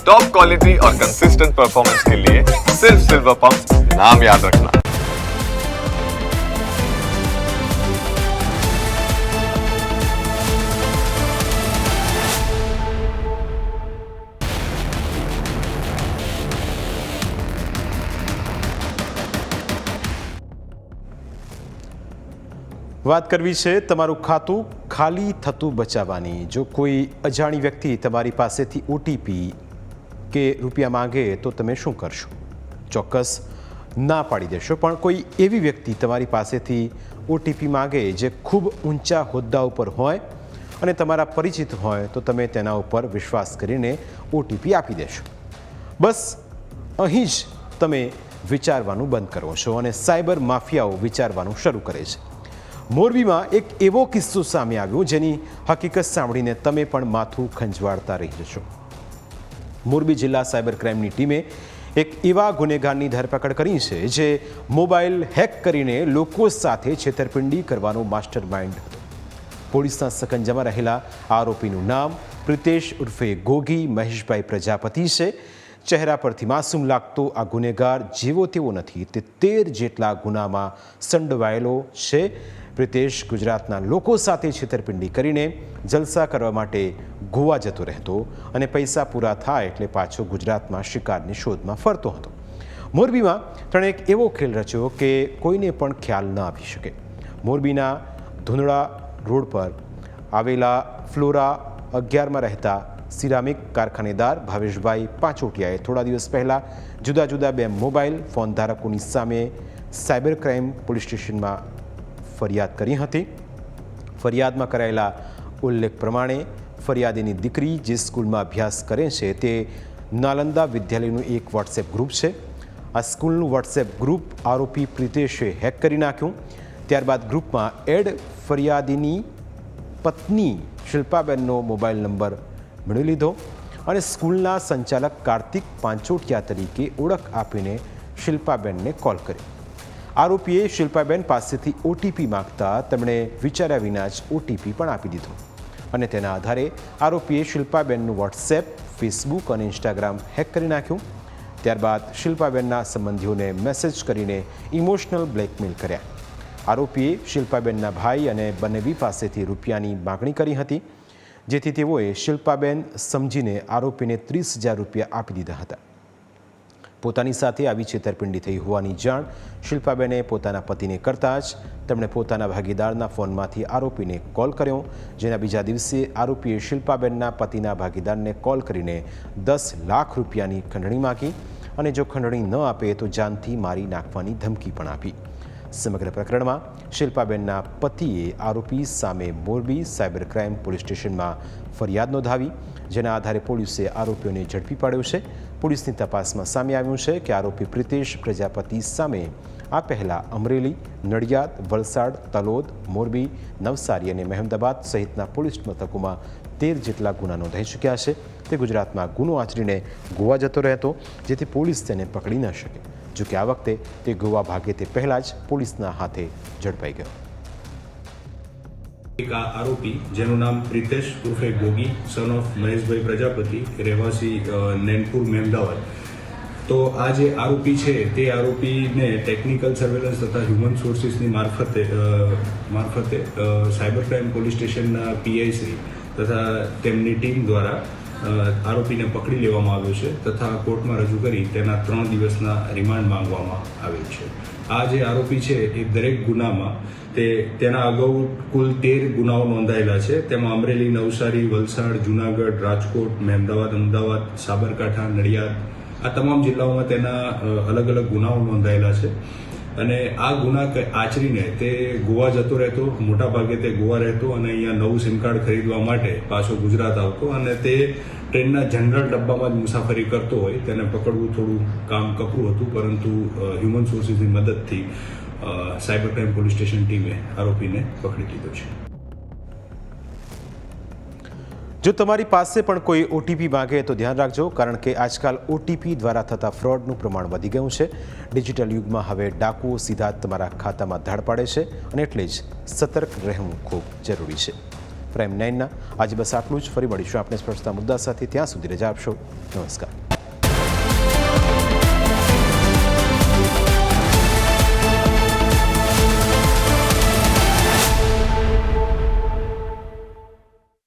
Top quality और consistent performance के लिए सिर्फ सिल्वर पंप नाम याद रखना। વાત કરવી છે તમારું ખાતું ખાલી થતું બચાવવાની। જો કોઈ અજાણી વ્યક્તિ તમારી પાસેથી ઓટીપી કે રૂપિયા માંગે તો તમે શું કરશો? ચોક્કસ ના પાડી દેશો, પણ કોઈ એવી વ્યક્તિ તમારી પાસેથી ઓટીપી માંગે જે ખૂબ ઊંચા હોદ્દા ઉપર હોય અને તમારા પરિચિત હોય તો તમે તેના ઉપર વિશ્વાસ કરીને ઓટીપી આપી દેશો। બસ અહીં જ તમે વિચારવાનું બંધ કરો છો અને સાયબર માફિયાઓ વિચારવાનું શરૂ કરે છે। મોરબીમાં એક એવો કિસ્સો સામે આવ્યો જેની હકીકત સાંભળીને તમે પણ માથું ખંજવાળતા રહી જશો। મોરબી જિલ્લા સાયબર ક્રાઇમની ટીમે એક એવા ગુનેગારની ધરપકડ કરી છે જે મોબાઈલ હેક કરીને લોકો સાથે છેતરપિંડી કરવાનો માસ્ટર માઇન્ડ હતો। પોલીસના સકંજામાં રહેલા આરોપીનું નામ પ્રિતેશ ઉર્ફે ગોગી મહેશભાઈ પ્રજાપતિ છે। ચહેરા પરથી માસૂમ લાગતો આ ગુનેગાર જેવો તેવો નથી, તે 13 જેટલા ગુનામાં સંડોવાયેલો છે। પ્રિતેશ ગુજરાતના લોકો સાથે છેતરપિંડી કરીને જલસા કરવા માટે ગોવા જતો રહેતો અને પૈસા પૂરા થાય એટલે પાછો ગુજરાતમાં શિકારની શોધમાં ફરતો હતો। મોરબીમાં તેણે એક એવો ખેલ રચ્યો કે કોઈને પણ ખ્યાલ ન આવી શકે। મોરબીના ધુંધળા રોડ પર આવેલા ફ્લોરા 11માં રહેતા સિરામિક કારખાનેદાર ભાવેશભાઈ પાંચોટિયાએ થોડા દિવસ પહેલાં જુદા જુદા 2 મોબાઈલ ફોન ધારકોની સામે સાયબર ક્રાઇમ પોલીસ સ્ટેશનમાં ફરિયાદ કરી હતી। ફરિયાદમાં કરાયેલા ઉલ્લેખ પ્રમાણે ફરિયાદીની દીકરી જે સ્કૂલમાં અભ્યાસ કરે છે તે નાલંદા વિદ્યાલયનું એક વોટ્સએપ ગ્રુપ છે। આ સ્કૂલનું વોટ્સએપ ગ્રુપ આરોપી પ્રિતેશે હેક કરી નાખ્યું। ત્યારબાદ ગ્રુપમાં એડ ફરિયાદીની પત્ની શિલ્પાબેનનો મોબાઈલ નંબર મેળવી લીધો અને સ્કૂલના સંચાલક કાર્તિક પાંચોટિયા તરીકે ઓળખ આપીને શિલ્પાબેનને કોલ કર્યો। આરોપીએ શિલ્પાબેન પાસેથી ઓટીપી માંગતા તેમણે વિચાર્યા વિના જ ઓટીપી પણ આપી દીધો અને તેના આધારે આરોપીએ શિલ્પાબેનનું વોટ્સએપ, ફેસબુક અને ઇન્સ્ટાગ્રામ હેક કરી નાખ્યું। ત્યારબાદ શિલ્પાબેનના સંબંધીઓને મેસેજ કરીને ઇમોશનલ બ્લેકમેલ કર્યા। આરોપીએ શિલ્પાબેનના ભાઈ અને બંનેવી પાસેથી રૂપિયાની માગણી કરી હતી, જેથી તેઓએ શિલ્પાબેન સમજીને આરોપીને 30,000 રૂપિયા આપી દીધા હતા। પોતાની સાથે આવી છેતરપિંડી થઈ હોવાની જાણ શિલ્પાબેને પોતાના પતિને કરતાં જ તેમણે પોતાના ભાગીદારના ફોનમાંથી આરોપીને કોલ કર્યો, જેના બીજા દિવસે આરોપીએ શિલ્પાબેનના પતિના ભાગીદારને કોલ કરીને 10 લાખ રૂપિયાની ખંડણી માગી અને જો ખંડણી ન આપે તો જાનથી મારી નાખવાની ધમકી પણ આપી। સમગ્ર પ્રકરણમાં શિલ્પાબેનના પતિએ આરોપી સામે મોરબી સાયબર ક્રાઇમ પોલીસ સ્ટેશનમાં ફરિયાદ નોંધાવી, જેના આધારે પોલીસે આરોપીઓને ઝડપી પાડ્યો છે। પોલીસની તપાસમાં સામે આવ્યું છે કે આરોપી પ્રિતેશ પ્રજાપતિ સામે આ પહેલાં અમરેલી, નડિયાદ, વલસાડ, તલોદ, મોરબી, નવસારી અને મહેમદાબાદ સહિતના પોલીસ મથકોમાં 13 જેટલા ગુના નોંધાઈ ચૂક્યા છે। તે ગુજરાતમાં ગુનો આચરીને ગોવા જતો રહેતો, જેથી પોલીસ તેને પકડી ન શકે। જોકે આ વખતે તે ગોવા ભાગે તે પહેલાં જ પોલીસના હાથે ઝડપાઈ ગયો। એક આરોપી જેનું નામ પ્રિતેશ ઉર્ફે ગોગી સન ઓફ મહેશભાઈ પ્રજાપતિ રહેવાસી નૈનપુર મહેમદાવાદ, તો આ જે આરોપી છે તે આરોપીને ટેકનિકલ સર્વેલન્સ તથા હ્યુમન સોર્સિસની મારફતે સાયબર ક્રાઇમ પોલીસ સ્ટેશનના પીઆઈ શ્રી તથા તેમની ટીમ દ્વારા આરોપીને પકડી લેવામાં આવ્યો છે તથા કોર્ટમાં રજૂ કરી તેના 3 દિવસના રિમાન્ડ માંગવામાં આવેલ છે। આ જે આરોપી છે એ દરેક ગુનામાં તેના અગાઉ કુલ 13 ગુનાઓ નોંધાયેલા છે। તેમાં અમરેલી, નવસારી, વલસાડ, જુનાગઢ, રાજકોટ, મહેમદાવાદ, અમદાવાદ, સાબરકાંઠા, નડિયાદ આ તમામ જિલ્લાઓમાં તેના અલગ અલગ ગુનાઓ નોંધાયેલા છે અને આ ગુના આચરીને તે ગોવા જતો રહેતો, મોટા ભાગે તે ગોવા રહેતો અને અહીંયા નવું સિમ કાર્ડ ખરીદવા માટે પાછો ગુજરાત આવતો અને તે ટ્રેનના જનરલ ડબ્બામાં જ મુસાફરી કરતો હોય। તેને પકડવું થોડું કામ કપરું હતું, પરંતુ હ્યુમન સોર્સિસની મદદથી સાયબર ક્રાઇમ પોલીસ સ્ટેશન ટીમે આરોપીને પકડી લીધો છે। જો તમારી પાસે પણ કોઈ ઓટીપી માંગે તો ધ્યાન રાખજો, કારણ કે આજકાલ ઓટીપી દ્વારા થતા ફ્રોડનું પ્રમાણ વધી ગયું છે। ડિજિટલ યુગમાં હવે ડાકુઓ સીધા તમારા ખાતામાં ધાડ પાડે છે અને એટલે જ સતર્ક રહેવું ખૂબ જરૂરી છે। પ્રાઇમ 9ના આજે બસ આટલું જ. ફરી મળીશું આપણે સ્પર્શતા મુદ્દા સાથે. ત્યાં સુધી રજા આપશો. નમસ્કાર.